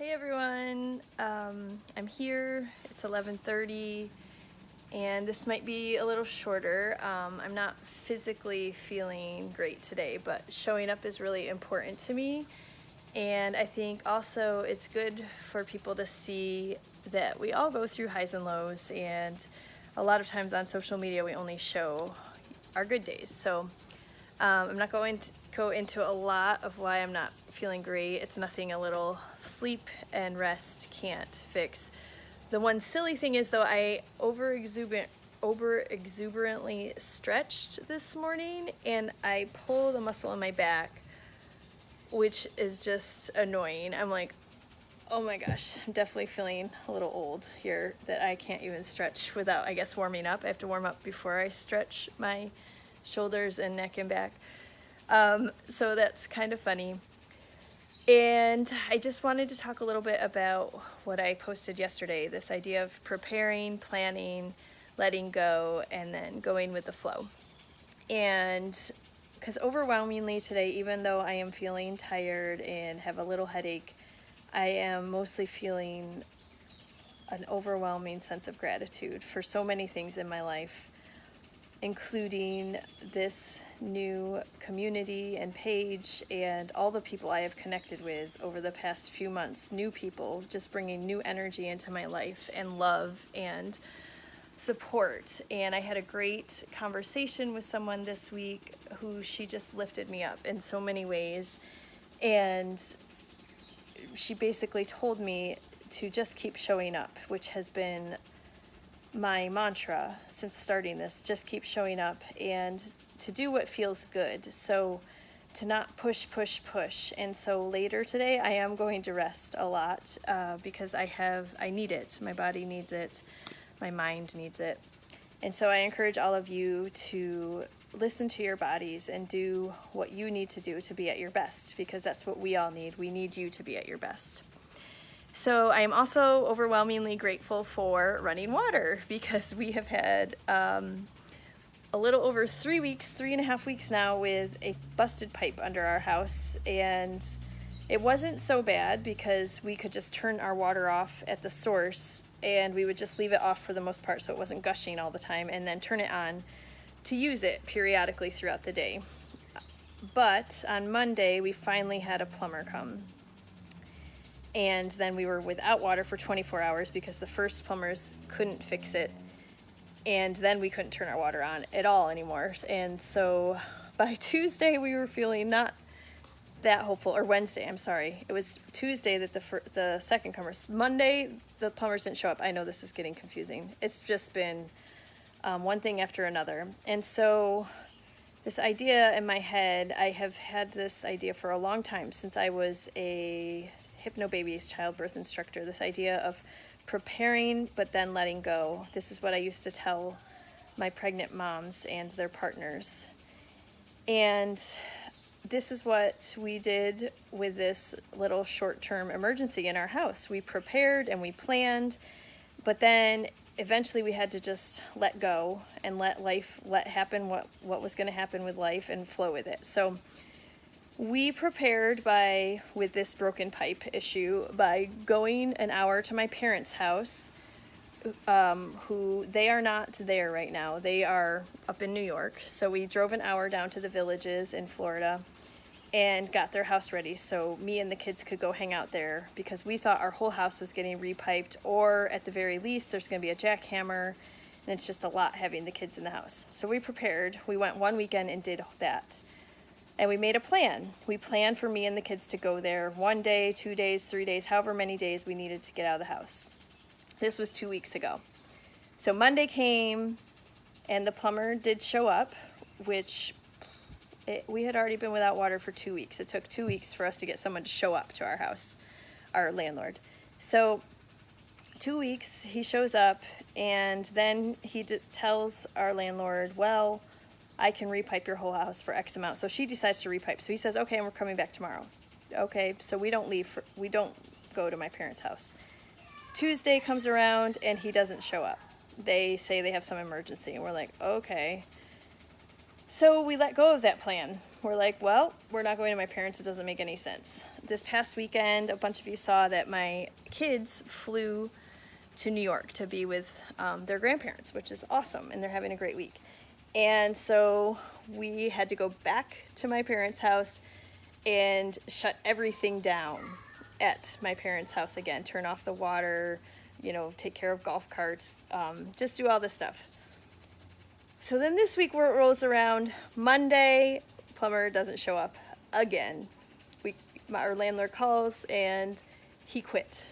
Hey everyone, I'm here. It's 11:30 and this might be a little shorter. I'm not physically feeling great today, but showing up is really important to me. And I think also it's good for people to see that we all go through highs and lows, and a lot of times on social media we only show our good days. So I'm not going to go into a lot of why I'm not feeling great. It's nothing a little sleep and rest can't fix. The one silly thing is, though, I over exuberantly stretched this morning and I pulled a muscle in my back, which is just annoying. I'm like, oh my gosh, I'm definitely feeling a little old here that I can't even stretch without, I guess, warming up. I have to warm up before I stretch my shoulders and neck and back. So that's kind of funny. And I just wanted to talk a little bit about what I posted yesterday, this idea of preparing, planning, letting go, and then going with the flow. And because overwhelmingly today, even though I am feeling tired and have a little headache, I am mostly feeling an overwhelming sense of gratitude for so many things in my life, including this new community and page and all the people I have connected with over the past few months. New people just bringing new energy into my life and love and support. And I had a great conversation with someone this week who she just lifted me up in so many ways. And she basically told me to just keep showing up, which has been my mantra since starting this. Just keep showing up and to do what feels good. So to not push. And so later today I am going to rest a lot because I need it. My body needs it. My mind needs it. And so I encourage all of you to listen to your bodies and do what you need to do to be at your best, because that's what we all need. We need you to be at your best. So I am also overwhelmingly grateful for running water, because we have had a little over 3.5 weeks now with a busted pipe under our house. And it wasn't so bad because we could just turn our water off at the source and we would just leave it off for the most part so it wasn't gushing all the time, and then turn it on to use it periodically throughout the day. But on Monday we finally had a plumber come. And then we were without water for 24 hours because the first plumbers couldn't fix it. And then we couldn't turn our water on at all anymore. And so by Tuesday, we were feeling not that hopeful. Or Wednesday, I'm sorry. It was Tuesday that the second comers. Monday, the plumbers didn't show up. I know this is getting confusing. It's just been one thing after another. And so this idea in my head, I have had this idea for a long time, since I was a hypnobabies childbirth instructor, this idea of preparing but then letting go. This is what I used to tell my pregnant moms and their partners. And this is what we did with this little short-term emergency in our house. We prepared and we planned, but then eventually we had to just let go and let happen what was going to happen with life and flow with it. So we prepared with this broken pipe issue by going an hour to my parents' house, who they are not there right now. They are up in New York. So we drove an hour down to the Villages in Florida and got their house ready so me and the kids could go hang out there, because we thought our whole house was getting repiped, or at the very least there's going to be a jackhammer, and it's just a lot having the kids in the house. So we prepared. We went one weekend and did that. And we made a plan. We planned for me and the kids to go there 1 day, 2 days, 3 days, however many days we needed to get out of the house. This was 2 weeks ago. So Monday came and the plumber did show up, which we had already been without water for 2 weeks. It took 2 weeks for us to get someone to show up to our house, our landlord. So 2 weeks, he shows up, and then he tells our landlord, well, I can repipe your whole house for X amount. So she decides to repipe. So he says, okay, and we're coming back tomorrow. Okay, so we don't go to my parents' house. Tuesday comes around and he doesn't show up. They say they have some emergency, and we're like, okay. So we let go of that plan. We're like, well, we're not going to my parents. It doesn't make any sense. this past weekend, a bunch of you saw that my kids flew to New York to be with their grandparents, which is awesome, and they're having a great week. And so we had to go back to my parents' house and shut everything down at my parents' house again, turn off the water, take care of golf carts, just do all this stuff. So then this week where it rolls around, Monday, plumber doesn't show up again. Our landlord calls and he quit.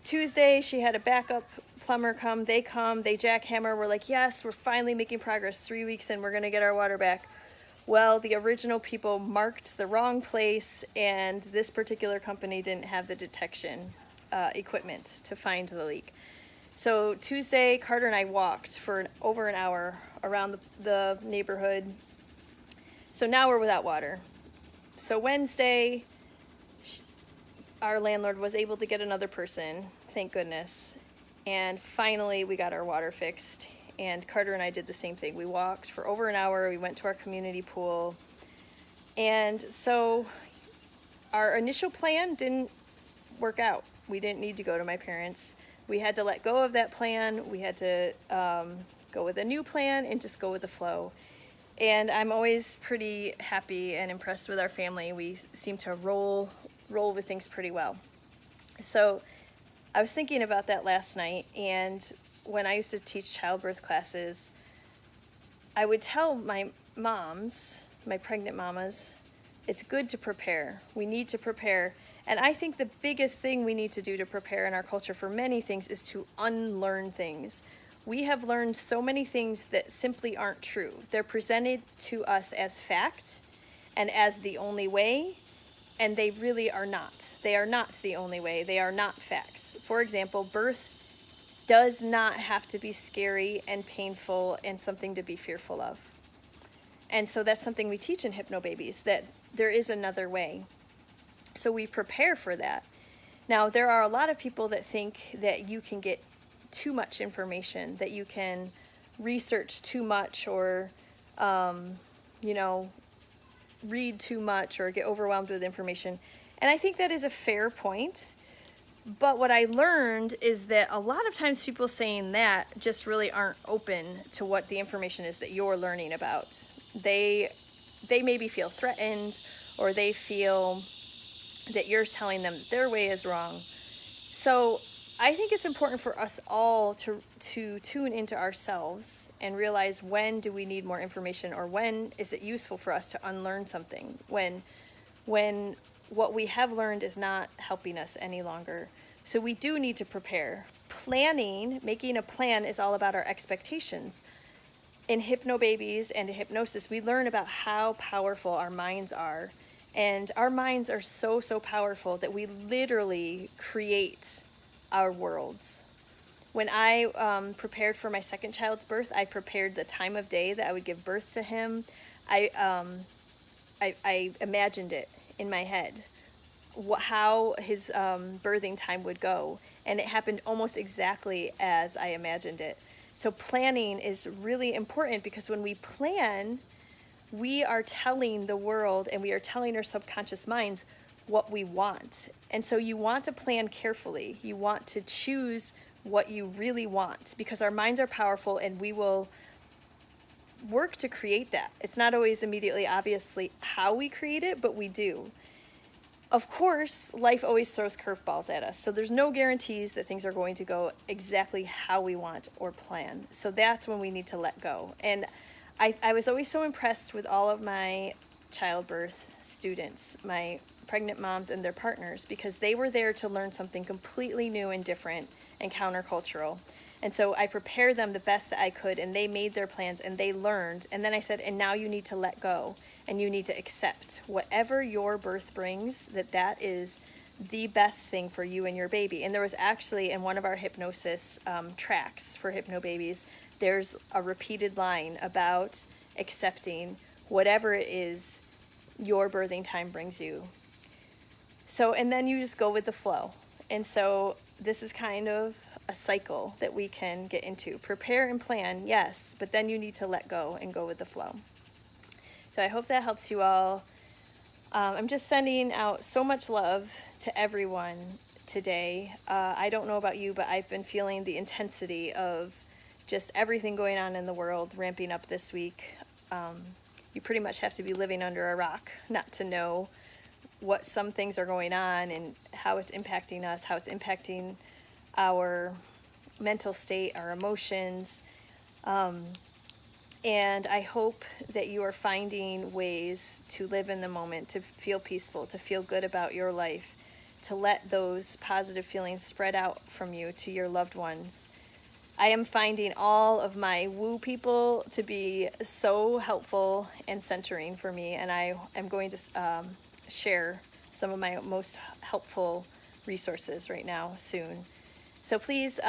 Tuesday, she had a backup plumber come, they jackhammer, we're like, yes, we're finally making progress, 3 weeks in, we're gonna get our water back. Well, the original people marked the wrong place, and this particular company didn't have the detection equipment to find the leak. So Tuesday, Carter and I walked for over an hour around the neighborhood. So now we're without water. So Wednesday, our landlord was able to get another person, thank goodness. And finally, we got our water fixed. And Carter and I did the same thing. We walked for over an hour. We went to our community pool. And so our initial plan didn't work out. We didn't need to go to my parents. We had to let go of that plan. We had to go with a new plan and just go with the flow. And I'm always pretty happy and impressed with our family. We seem to roll with things pretty well. So I was thinking about that last night, and when I used to teach childbirth classes, I would tell my moms, my pregnant mamas, it's good to prepare. We need to prepare. And I think the biggest thing we need to do to prepare in our culture for many things is to unlearn things. We have learned so many things that simply aren't true. They're presented to us as fact and as the only way, and they really are not. They are not the only way. They are not facts. For example, birth does not have to be scary and painful and something to be fearful of. And so that's something we teach in Hypnobabies, that there is another way. So we prepare for that. Now, there are a lot of people that think that you can get too much information, that you can research too much or, read too much or get overwhelmed with information. And I think that is a fair point. But what I learned is that a lot of times people saying that just really aren't open to what the information is that you're learning about. They maybe feel threatened, or they feel that you're telling them their way is wrong. So I think it's important for us all to tune into ourselves and realize, when do we need more information, or when is it useful for us to unlearn something, when what we have learned is not helping us any longer. So we do need to prepare. Planning, making a plan, is all about our expectations. In Hypnobabies and hypnosis, we learn about how powerful our minds are. And our minds are so powerful that we literally create our worlds. When I prepared for my second child's birth, I prepared the time of day that I would give birth to him. I imagined it in my head, how his birthing time would go, and it happened almost exactly as I imagined it. So planning is really important, because when we plan, we are telling the world and we are telling our subconscious minds what we want. And so you want to plan carefully. You want to choose what you really want, because our minds are powerful and we will work to create that. It's not always immediately obviously how we create it, but we do. Of course, life always throws curveballs at us, so there's no guarantees that things are going to go exactly how we want or plan. So that's when we need to let go. And I was always so impressed with all of my childbirth students, my pregnant moms and their partners, because they were there to learn something completely new and different and countercultural. And so I prepared them the best that I could, and they made their plans and they learned. And then I said, and now you need to let go, and you need to accept whatever your birth brings, that is the best thing for you and your baby. And there was actually, in one of our hypnosis tracks for Hypnobabies, there's a repeated line about accepting whatever it is your birthing time brings you. So, and then you just go with the flow. And so this is kind of a cycle that we can get into. Prepare and plan, yes, but then you need to let go and go with the flow. So I hope that helps you all I'm just sending out so much love to everyone today. I don't know about you, but I've been feeling the intensity of just everything going on in the world ramping up this week. You pretty much have to be living under a rock not to know what some things are going on and how it's impacting us, how it's impacting our mental state, our emotions. And I hope that you are finding ways to live in the moment, to feel peaceful, to feel good about your life, to let those positive feelings spread out from you to your loved ones. I am finding all of my woo people to be so helpful and centering for me, and I am going to share some of my most helpful resources right now soon. So please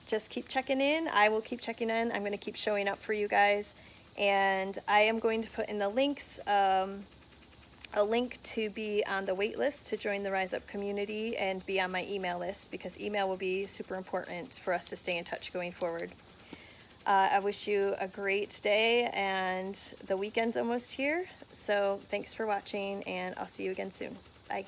just keep checking in. I will keep checking in. I'm going to keep showing up for you guys. And I am going to put in the links a link to be on the wait list to join the Rise Up community and be on my email list, because email will be super important for us to stay in touch going forward. I wish you a great day, and the weekend's almost here. So thanks for watching, and I'll see you again soon. Bye.